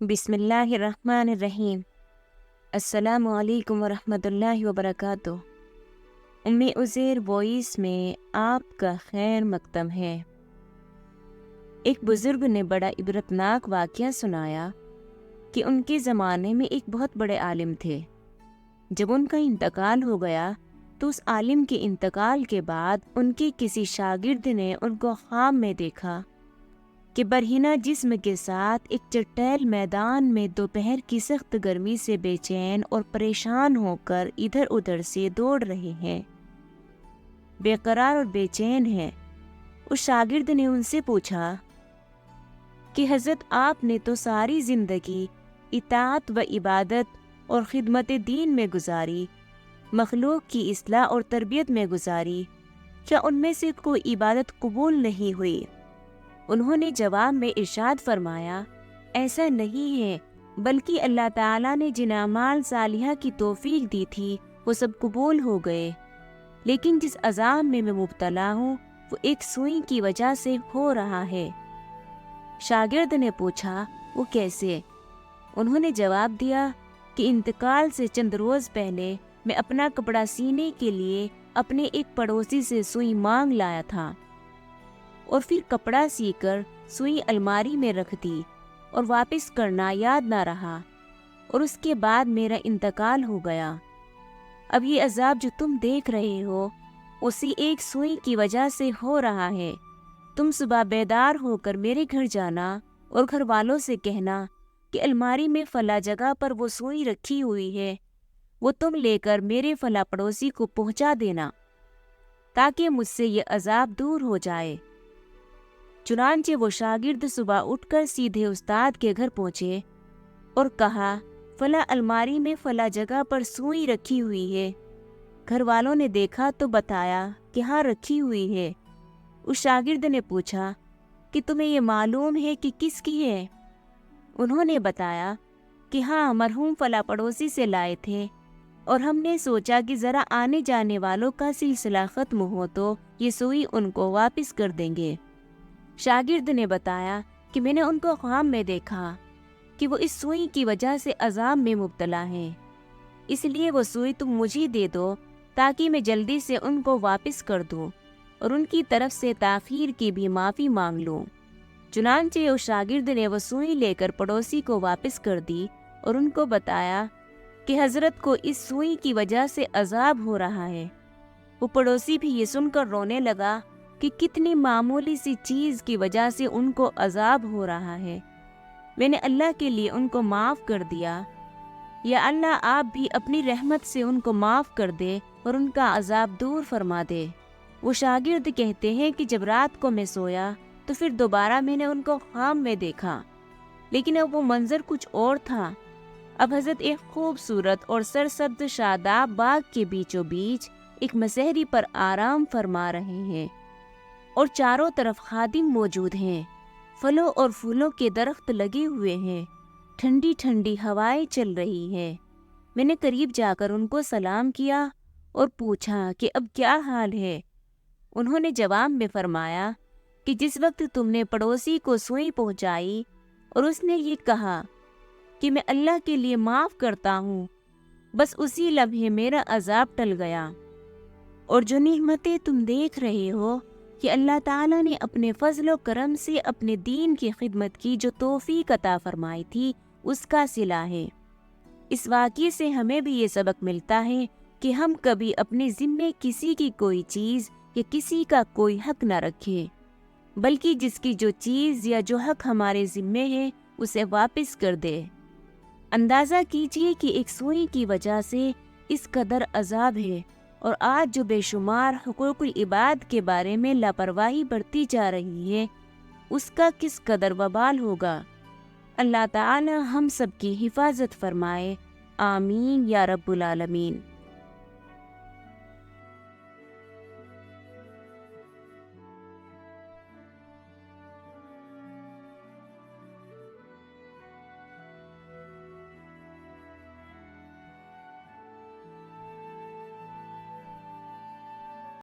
بسم اللہ الرحمن الرحیم۔ السلام علیکم ورحمۃ اللہ وبرکاتہ۔ عزیر وائس میں آپ کا خیر مقدم ہے۔ ایک بزرگ نے بڑا عبرتناک واقعہ سنایا کہ ان کے زمانے میں ایک بہت بڑے عالم تھے۔ جب ان کا انتقال ہو گیا تو اس عالم کے انتقال کے بعد ان کے کسی شاگرد نے ان کو خواب میں دیکھا کہ برہنہ جسم کے ساتھ ایک چٹیل میدان میں دوپہر کی سخت گرمی سے بے چین اور پریشان ہو کر ادھر ادھر سے دوڑ رہے ہیں، بے قرار اور بے چین ہیں۔ اس شاگرد نے ان سے پوچھا کہ حضرت آپ نے تو ساری زندگی اطاعت و عبادت اور خدمت دین میں گزاری، مخلوق کی اصلاح اور تربیت میں گزاری، کیا ان میں سے کوئی عبادت قبول نہیں ہوئی؟ انہوں نے جواب میں ارشاد فرمایا، ایسا نہیں ہے، بلکہ اللہ تعالیٰ نے جن اعمال صالحہ کی توفیق دی تھی وہ سب قبول ہو گئے، لیکن جس عذاب میں مبتلا ہوں وہ ایک سوئی کی وجہ سے ہو رہا ہے۔ شاگرد نے پوچھا، وہ کیسے؟ انہوں نے جواب دیا کہ انتقال سے چند روز پہلے میں اپنا کپڑا سینے کے لیے اپنے ایک پڑوسی سے سوئی مانگ لایا تھا اور پھر کپڑا سی کر سوئی الماری میں رکھ دی اور واپس کرنا یاد نہ رہا، اور اس کے بعد میرا انتقال ہو گیا۔ اب یہ عذاب جو تم دیکھ رہے ہو اسی ایک سوئی کی وجہ سے ہو رہا ہے۔ تم صبح بیدار ہو کر میرے گھر جانا اور گھر والوں سے کہنا کہ الماری میں فلاں جگہ پر وہ سوئی رکھی ہوئی ہے، وہ تم لے کر میرے فلاں پڑوسی کو پہنچا دینا تاکہ مجھ سے یہ عذاب دور ہو جائے۔ چنانچہ وہ شاگرد صبح اٹھ کر سیدھے استاد کے گھر پہنچے اور کہا، فلاں الماری میں فلاں جگہ پر سوئی رکھی ہوئی ہے۔ گھر والوں نے دیکھا تو بتایا کہ ہاں رکھی ہوئی ہے۔ اس شاگرد نے پوچھا کہ تمہیں یہ معلوم ہے کہ کس کی ہے؟ انہوں نے بتایا کہ ہاں مرحوم فلاں پڑوسی سے لائے تھے، اور ہم نے سوچا کہ ذرا آنے جانے والوں کا سلسلہ ختم ہو تو یہ سوئی ان کو واپس کر دیں گے۔ شاگرد نے بتایا کہ میں نے ان کو خواب میں دیکھا کہ وہ اس سوئی کی وجہ سے عذاب میں مبتلا ہیں، اس لیے وہ سوئی تم مجھے دے دو تاکہ میں جلدی سے ان کو واپس کر دوں اور ان کی طرف سے تاخیر کی بھی معافی مانگ لوں۔ چنانچہ اس شاگرد نے وہ سوئی لے کر پڑوسی کو واپس کر دی اور ان کو بتایا کہ حضرت کو اس سوئی کی وجہ سے عذاب ہو رہا ہے۔ وہ پڑوسی بھی یہ سن کر رونے لگا کہ کتنی معمولی سی چیز کی وجہ سے ان کو عذاب ہو رہا ہے۔ میں نے اللہ کے لیے ان کو معاف کر دیا، یا اللہ آپ بھی اپنی رحمت سے ان کو معاف کر دے اور ان کا عذاب دور فرما دے۔ وہ شاگرد کہتے ہیں کہ جب رات کو میں سویا تو پھر دوبارہ میں نے ان کو خواب میں دیکھا، لیکن اب وہ منظر کچھ اور تھا۔ اب حضرت ایک خوبصورت اور سرسبز شاداب باغ کے بیچوں بیچ ایک مسہری پر آرام فرما رہے ہیں، اور چاروں طرف خادم موجود ہیں، پھلوں اور پھولوں کے درخت لگے ہوئے ہیں، ٹھنڈی ٹھنڈی ہوائیں چل رہی ہیں۔ میں نے قریب جا کر ان کو سلام کیا اور پوچھا کہ اب کیا حال ہے؟ انہوں نے جواب میں فرمایا کہ جس وقت تم نے پڑوسی کو سوئی پہنچائی اور اس نے یہ کہا کہ میں اللہ کے لیے معاف کرتا ہوں، بس اسی لمحے میرا عذاب ٹل گیا۔ اور جو نعمتیں تم دیکھ رہے ہو کہ اللہ تعالیٰ نے اپنے فضل و کرم سے اپنے دین کی خدمت کی جو توفیق عطا فرمائی تھی، اس کا صلہ ہے۔ اس واقعے سے ہمیں بھی یہ سبق ملتا ہے کہ ہم کبھی اپنے ذمے کسی کی کوئی چیز یا کسی کا کوئی حق نہ رکھیں، بلکہ جس کی جو چیز یا جو حق ہمارے ذمے ہے اسے واپس کر دے۔ اندازہ کیجئے کہ ایک سوئی کی وجہ سے اس قدر عذاب ہے، اور آج جو بے شمار حقوق العباد کے بارے میں لاپرواہی برتی جا رہی ہے، اس کا کس قدر وبال ہوگا۔ اللہ تعالی ہم سب کی حفاظت فرمائے، آمین یا رب العالمین۔